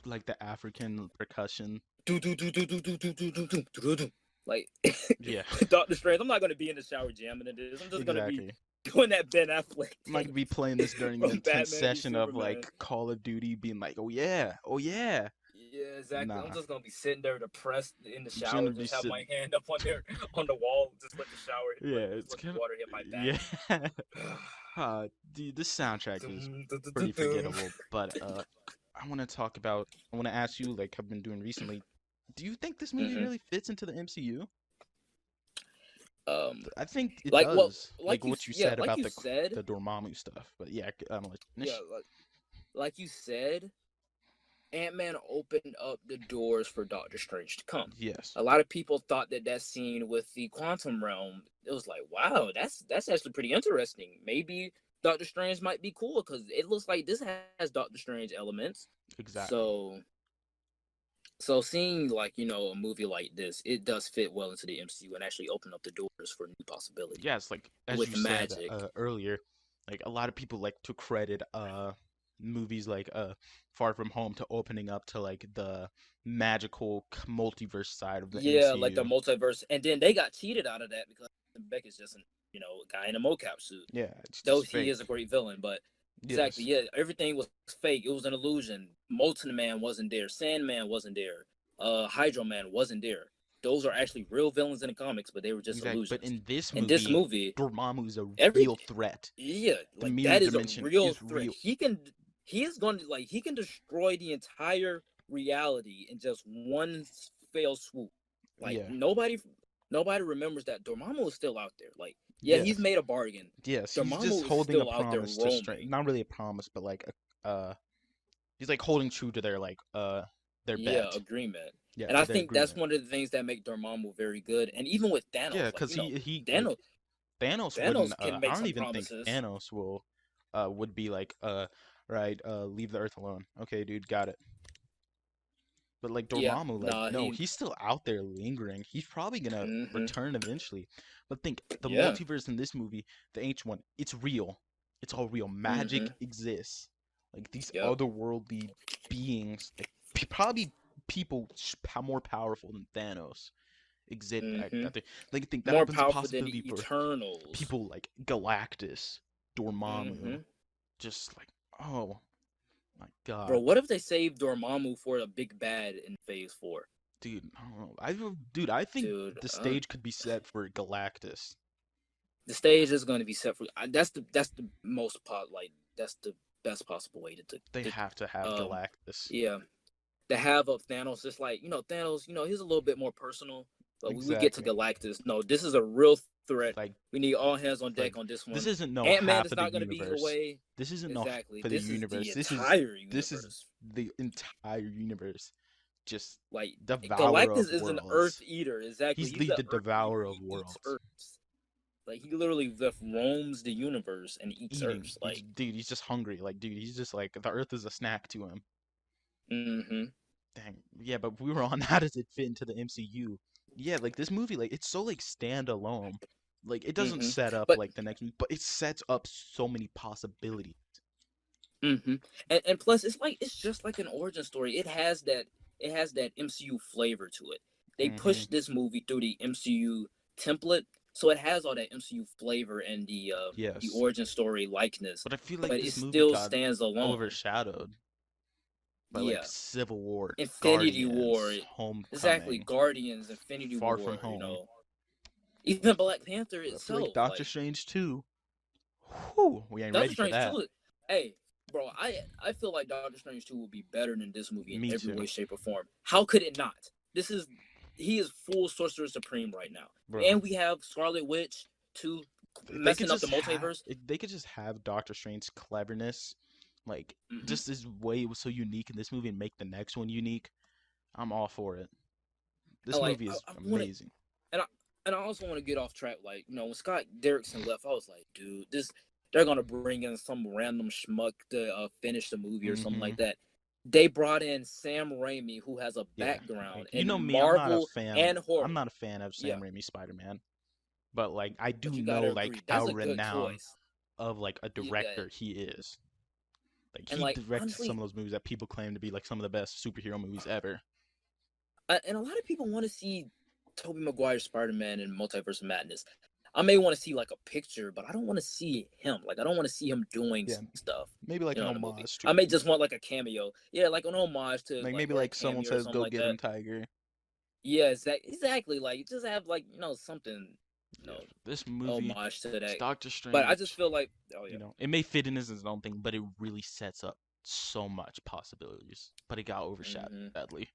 like the African percussion. Like Yeah, Doctor Strange. I'm not gonna be in the shower jamming to this. I'm just gonna be exactly. doing that Ben Affleck I'm not thing gonna be playing this during an from intense Batman v session of Superman. like Call of Duty, being like, oh yeah, oh yeah. Yeah, exactly. I'm Nah, just gonna be sitting there depressed in the I'm just gonna shower, be just have my sitting. hand up on there on the wall, just let the shower, Yeah, just it's let the kind of water hit my yeah. back. Dude, this soundtrack is pretty forgettable. But I want to talk about. I want to ask you, like I've been doing recently. Do you think this movie hmm really fits into the MCU? Um, I think it like well, does. Like what you yeah, said like about you said, the Dormammu stuff. But yeah, yeah, like you said, Ant-Man opened up the doors for Doctor Strange to come. yes, A lot of people thought that scene with the quantum realm, it was like, wow, that's actually pretty interesting. Maybe Doctor Strange might be cool because it looks like this has Doctor Strange elements. exactly. So seeing a movie like this, it does fit well into the MCU and actually open up the doors for new possibilities Yes, like as you with said magic. earlier, like a lot of people like to credit movies like Far From Home to opening up to like the magical multiverse side of the Yeah, like the MCU. multiverse, and then they got cheated out of that because Beck is just a guy in a mocap suit. Yeah, it's Though just he is a fake. great villain, but exactly, Yes, yeah, everything was fake. It was an illusion. Molten Man wasn't there. Sandman wasn't there. Hydro Man wasn't there. Those are actually real villains in the comics, but they were just exactly. But illusions. in this In this movie, movie, Dormammu is a every real threat. yeah, The like mirror that is a dimension real is threat. real. He is going to he can destroy the entire reality in just one fell swoop. Like Yeah. nobody remembers that Dormammu is still out there. Like, yeah, he's Yes. made a bargain. Yes. He's just Dormammu is holding a still out there promise to roaming. not really a promise, but like he's like holding true to their Yeah, bet. agreement. Yeah, And to I their think that's agreement. one of the things that make Dormammu very good. And even with Yeah, Thanos, because he like Thanos Thanos wouldn't Thanos can I make don't some even think promises. Thanos will would be like right leave the earth alone. Okay, dude, got it. But like Yeah, Dormammu, like nah, no, he. he's still out there lingering. He's probably gonna hmm return eventually. But think the Yeah. multiverse in this movie, the ancient one, it's real. It's all real. hmm Magic exists. Like these Yep. otherworldly beings, like probably people more powerful than Thanos exist hmm out there. Like think that More opens a powerful than possibility the for Eternals. people like Galactus, Dormammu, hmm just like oh my Bro, god. what if they saved Dormammu for a big bad in Phase 4? Dude, I don't know. Dude, I think Dude, the stage could be set for Galactus. the stage is going to be set for. That's the most that's the best possible way They to have to have Galactus. yeah, to have of Thanos. Just like Thanos, he's a little bit more personal. But when we get to Exactly. Galactus, no, this is a real threat. Like We need all hands on like deck on this this one. isn't no Ant-Man half is of the not going to be universe. away. This isn't no Exactly. for the This is the universe. entire This is universe. the entire universe. just Like devourer Galactus of is an Earth worlds. eater, exactly. He's He's the the Earth devourer eater. of He eats worlds. Earths. Like he literally just roams the universe and eats Eating. Earths. Like, He's just hungry. Like, dude, he's just like the Earth is a snack to him. mm-hmm. Dang. Yeah, but we were on how does it fit into the MCU? Yeah, like this movie, like it's so like standalone. Like it doesn't Mm-hmm. set up But like the next movie, but it sets up so many possibilities. mm-hmm. And plus, it's just like an origin story. It has that MCU flavor to it. They Mm-hmm. pushed this movie through the MCU template, so it has all that MCU flavor and the Yes. origin story likeness. But I feel But like it this movie still got stands alone. overshadowed by like Yeah, Civil War, Infinity War, Guardians, exactly. Homecoming, Guardians, Infinity Far War. From Home. Even Black Panther I feel like itself. Doctor Like Strange 2. Whew, we ain't Doctor ready for Strange that. 2. Hey, bro, I feel like Doctor Strange 2 will be better than this movie in Me every too. way, shape, or form. How could it not? He is full Sorcerer Supreme right now. Bro. And we have Scarlet Witch messing up the multiverse. They could just have Doctor Strange's cleverness, like Mhm. just this way it was so unique in this movie and make the next one unique. I'm all for it. This movie is amazing. And I also want to get off track. Like, when Scott Derrickson left, I was like, dude, they're gonna bring in some random schmuck to finish the movie or something like that. They brought in Sam Raimi, who has a background in Marvel and horror. I'm not a fan of Sam Raimi's Spider-Man, but like I do you know gotta like agree. how That's a good renowned choice. of like a director he is. Like And, he like, directed honestly, some of those movies that people claim to be like some of the best superhero movies ever. And a lot of people want to see Tobey Maguire's Spider-Man and Multiverse of Madness. I may want to see like a picture, but I don't want to see him. Like I don't want to see him doing stuff. Maybe like an in the movie. homage to I may just want like a cameo. Yeah, like an homage to like maybe or a like someone cameo or says something go like get that. him, Tiger. Yeah, exactly. Like just have like something. This movie, homage to that. Doctor Strange. But I just feel like it may fit in as its own thing, but it really sets up so much possibilities. But it got overshadowed badly.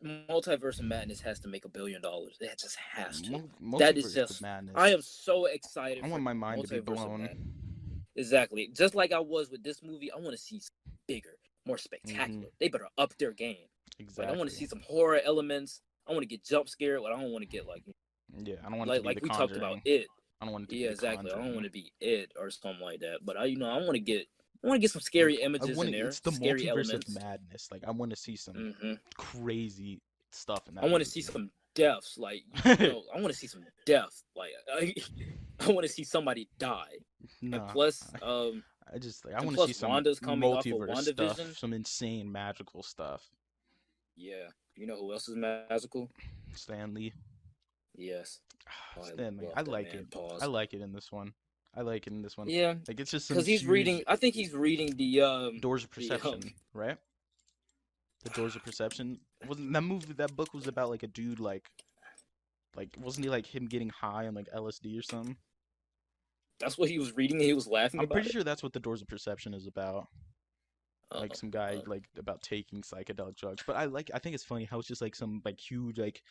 Multiverse of Madness has to make $1 billion. It just has to. Multiverse That is just. of Madness. I am so excited. I want my mind to be blown. Exactly. Just like I was with this movie, I want to see bigger, more spectacular. They better up their game. Exactly. Like, I want to see some horror elements. I want to get jump scared, but I don't want to get like. Yeah, I don't want like it to be like The we Conjuring. talked about it. I don't want it to be exactly. I don't want to be it or something like that. But I want to get. I want to get some Like, scary images in there. It's the scary multiverse elements. of madness. Like I want to see some crazy stuff in that. I want to see some deaths. Like I want to see some death. Like I want to see somebody die. No. And plus, I I want to see some Wanda's coming off of multiverse stuff, WandaVision. some insane magical stuff. Yeah, you know who else is magical? Stan Lee. Yes. Stan Lee. I like it. Pause. I like it in this one. Yeah, like it's just because he's reading. I think he's reading the Doors of Perception, right? The Doors of Perception. Wasn't that movie? That book was about like a dude like wasn't he like him getting high on like LSD or something? That's what he was reading. He was laughing. I'm pretty sure that's what the Doors of Perception is about. Like some guy like about taking psychedelic drugs. But I think it's funny how it's just like some like huge like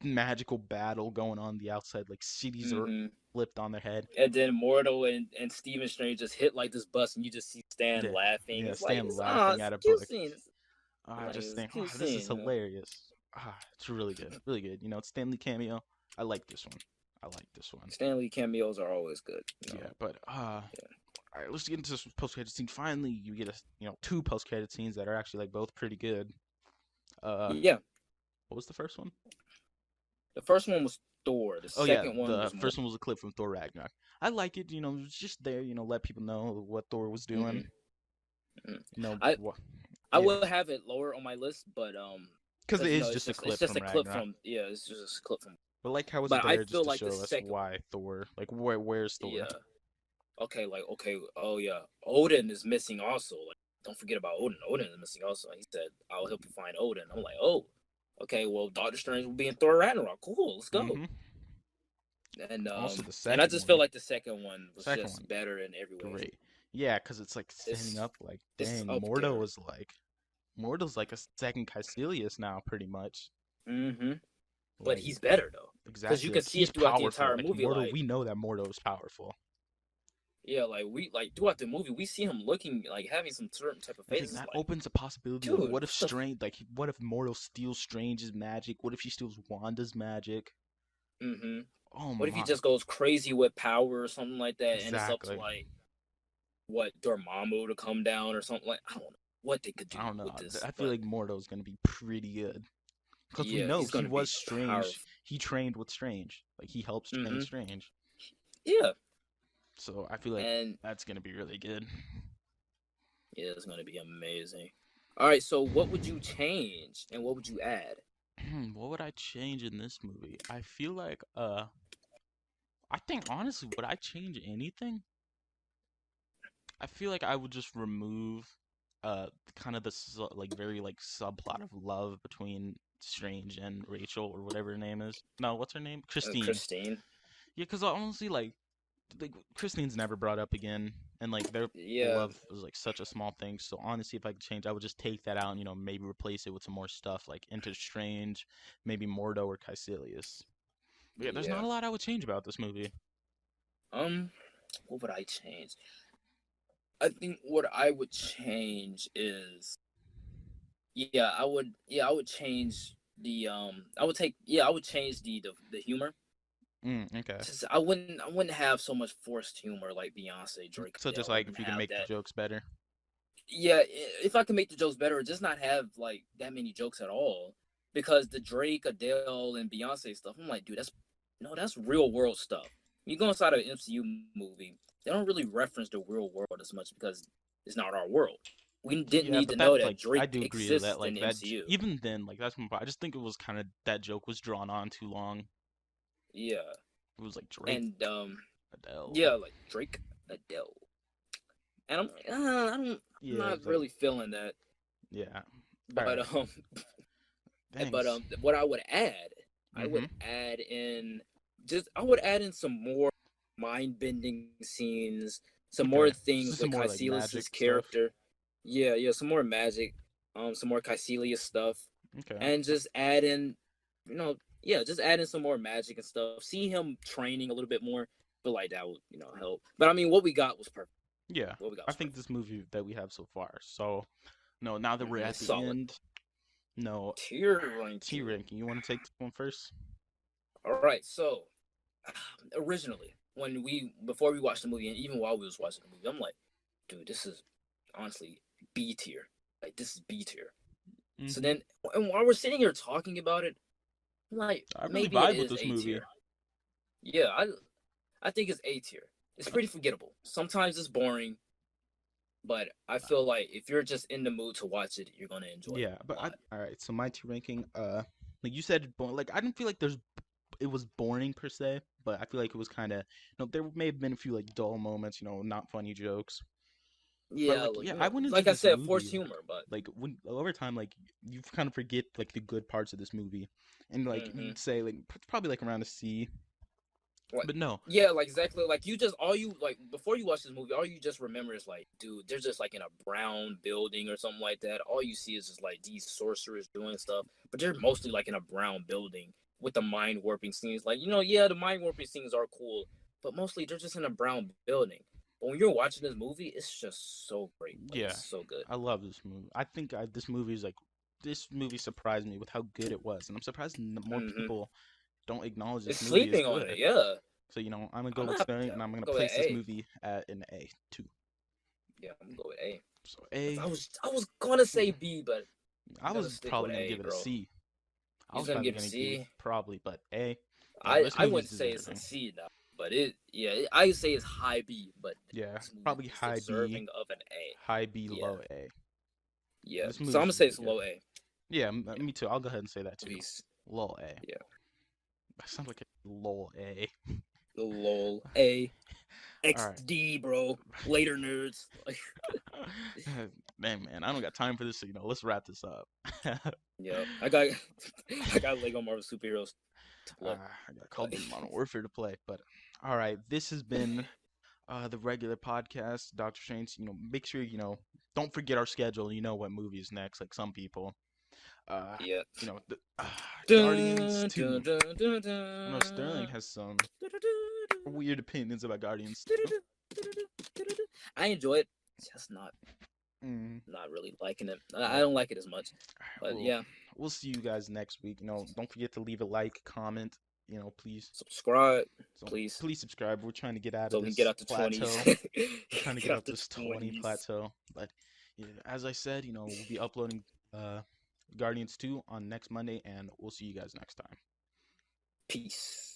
magical battle going on the outside. Like cities are flipped on their head. And then Mordo and Stephen Strange just hit like this bus, and you just see Stan laughing. Yeah, it's Stan like, laughing at a book. I just think, this is hilarious. It's really good, really good. It's Stanley cameo. I like this one. Stanley cameos are always good. Yeah, but all right, let's get into some post-credit scenes. Finally, you get two post-credit scenes that are actually like both pretty good. Yeah. What was the first one? The first one was Thor. The second one was first one was a clip from Thor Ragnarok. I like it. It was just there. Let people know what Thor was doing. I will have it lower on my list, but because it is just a clip. It's just a clip from. Yeah, it's just a clip from. But like how it's there just to show us why Thor. Like where's Thor? Yeah. Okay. Oh yeah, Odin is missing also. Like, don't forget about Odin. Odin is missing also. He said, "I'll help you find Odin." I'm like, oh, okay. Well, Doctor Strange will be in Thor Ragnarok. Cool. Let's go. And also the second. And I just feel like the second one was just better in every way. Great. Yeah, because it's like standing up. Like, dang, Mordo's like a second Caecilius now, pretty much. But he's better though. Exactly. Because you can see it throughout the entire movie. We know that Mordo is powerful. Yeah, like we like throughout the movie, we see him looking like having some certain type of I think faces. that Like, opens a possibility. Like, dude, what if what the? Strange, like, what if Mortal steals Strange's magic? What if she steals Wanda's magic? Mm-hmm. Oh What if he my, just goes crazy with power or something like that, and it's up to exactly. like what Dormammu to come down or something like I don't know what they could do I don't know. with this, I feel but like Mortal's gonna be pretty good because we yeah, know he's he gonna was be Strange. powerful. He trained with Strange. Like he helped train Mm-hmm. Strange. Yeah, So I feel like and that's gonna be really good. yeah, it's gonna be amazing. All right, so what would you change and what would you add? What would I change in this movie? I feel like I think honestly, would I change anything? I feel like I would just remove kind of the like very like subplot of love between Strange and Rachel or whatever her name is. No, what's her name? Christine. Christine. Yeah, because honestly, like Christine's never brought up again, and like their Yeah, love was like such a small thing. So honestly, if I could change, I would just take that out and maybe replace it with some more stuff like Enter Strange, maybe Mordo or Caecilius. But yeah, there's yeah. not a lot I would change about this movie. Um, what would I change? I think what I would change is I would change the I would change the humor. Okay. Just I wouldn't have so much forced humor like Beyonce, Drake, So just Adele. I like wouldn't if you can have make the that. jokes better. Yeah, if I can make the jokes better, or just not have like that many jokes at all. Because the Drake, Adele, and Beyonce stuff, I'm like, dude, that's real world stuff. You go inside an MCU movie, they don't really reference the real world as much because it's not our world. We didn't Yeah, need but to know that that like I Drake do agree with that. exists in Like the that MCU. even then, like that's my I just think it was kind of that joke was drawn on too long. Yeah, It was like Drake, and Adele. yeah, like Drake, Adele, and I'm Yeah, not it's like really feeling that. yeah. All But right. but Thanks. what I would add, Mm-hmm. I would add in some more mind bending scenes, some more Okay. So things just some with more like Caecilius's magic stuff. character. Yeah, yeah, some more magic, some more Caecilius stuff, Okay. and just add in, just add in some more magic and stuff. See him training a little bit more. Feel like that would help. But I mean, what we got was perfect. Yeah. What we got I was think perfect. this movie that we have so far. So no, now that we're at It's the solid. end, no Tier T ranking. ranking. You want to take this one first? All right, so originally before we watched the movie and even while we was watching the movie, I'm like, dude, this is honestly B tier. Like this is B tier. So Mm-hmm. then, and while we're sitting here talking about it, I'm like, I really maybe it vibe with is this A movie. tier. Yeah, I think it's A tier. It's pretty forgettable. Sometimes it's boring, but I feel like if you're just in the mood to watch it, you're gonna enjoy it Yeah, a but lot. all right. So my T ranking, like you said, like I didn't feel like it was boring per se, but I feel like it was kind of, there may have been a few like dull moments, not funny jokes. But Yeah, like, like yeah, I went into like I this said, forced movie humor, but like when over time, like you kind of forget like the good parts of this movie, and like mm-hmm. you'd say like it's probably like around a C, Like, but no, yeah, like exactly. Like you just all you like before you watch this movie, all you just remember is like, dude, they're just like in a brown building or something like that. All you see is just like these sorcerers doing stuff, but they're mostly like in a brown building with the mind warping scenes. Like yeah, the mind warping scenes are cool, but mostly they're just in a brown building. But when you're watching this movie, it's just so great. Like yeah, it's so good. I love this movie. I think this movie surprised me with how good it was, and I'm surprised more Mm-hmm. people don't acknowledge It's this movie as sleeping on it. good. Yeah, So I'm gonna go I'm with gonna have Sterling, to and I'm gonna go with place this A. movie at an A too. Yeah, I'm gonna go with A. So 'Cause A, I was gonna say B, but I I'm gonna was stick with probably gonna A, give it a bro. C. I He's was gonna probably give it a gonna give C. probably, but A. Yeah, this I movie's wouldn't say it's a deserving. C now, but I would say it's high B, but Yeah, this movie probably is high B, deserving of an A. high B, Yeah, low A. yeah. This So I'm movie's gonna say really it's good. low A. Yeah, Yeah, me too. I'll go ahead and say that too. movies. Low A. Yeah, That sounds like a low A. lol A. All right. XD, bro. Later, nerds. Like, Man, I don't got time for this. So, let's wrap this up. yeah, I got I got Lego Marvel superheroes to play. I got Call of Duty Modern Warfare to play. But all right, this has been the regular podcast, Doctor Strange. Make sure don't forget our schedule. You know what movie is next. Like some people, uh, Yeah. Guardians Dun, dun, 2. dun, dun, I know Sterling dun. has some weird opinions about Guardians 2. I enjoy it. Just not Mm. really liking it. I Well, don't like it as much. But well, yeah, we'll see you guys next week. Don't forget to leave a like, comment. Please. subscribe, So please, please subscribe. We're trying to get out so of we can get this out the plateau. 20s. We're trying to Get get out out the this 20 20s. plateau. But as I said, we'll be uploading uh Guardians 2 on next Monday, and we'll see you guys next time. Peace.